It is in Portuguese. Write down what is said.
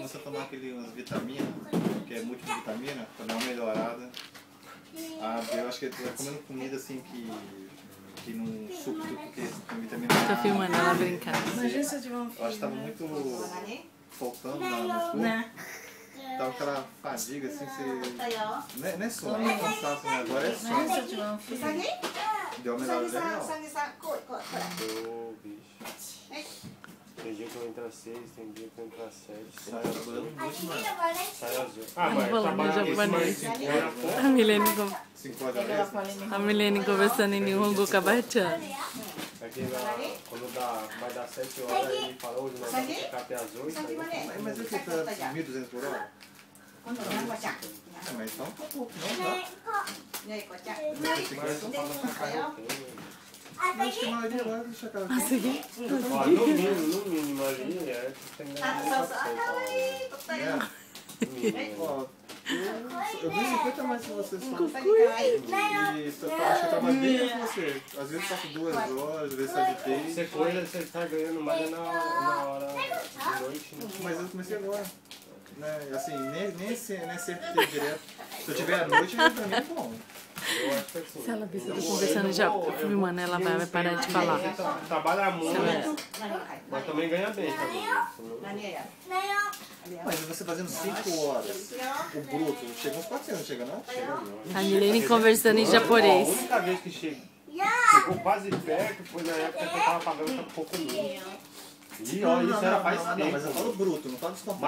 Começou a tomar umas vitaminas, que é multivitamina, pra dar uma melhorada. Eu acho que ele tá comendo comida assim que não supre tudo, porque tem vitamina A. Tô filmando ela brincando. Eu acho que tava muito faltando no corpo. Tava aquela fadiga assim, você... Não é sono, não é cansaço, né? Agora é sono. Deu uma melhorada legal. Ô, bicho. Tem dia que eu entro às 6, tem dia que eu entro às 7. Sai às 8. Sai às 8. Ah, mas trabalha A Milene, 5 horas da manhã. a Milene conversando em Nihongo com a Batiana. Aqui quando vai dar 7 horas, ele fala, hoje nós vamos ficar até às 8. Mas o que tá 1.200 por hora? Mas então tá pouco, não dá. Acho que a maioria lá deixa aquela aqui. No mínimo ali, tem que ganhar eu vi 50 mais que você só. E acho que eu tava bem mais que você. Às vezes faço 2 horas, às vezes sai de 3. Você coisa, você tá ganhando mais na hora de noite. Mas eu comecei agora. Né? Assim, nem sempre ter direto. Se eu tiver à noite, pra mim é bom. Eu acho que é assim. Se ela ver se eu tô conversando já, filmando, ela vai parar de falar. Trabalha muito, mas também ganha bem também. Mas você fazendo 5 horas, o bruto, chega uns 400, chega não? Chega não. A Milene conversando em japonês. A única vez que chegou quase perto foi na época que eu tava pagando um pouco menos. E ó, isso era faz tempo. Não, mas eu falo bruto, não falo descontado.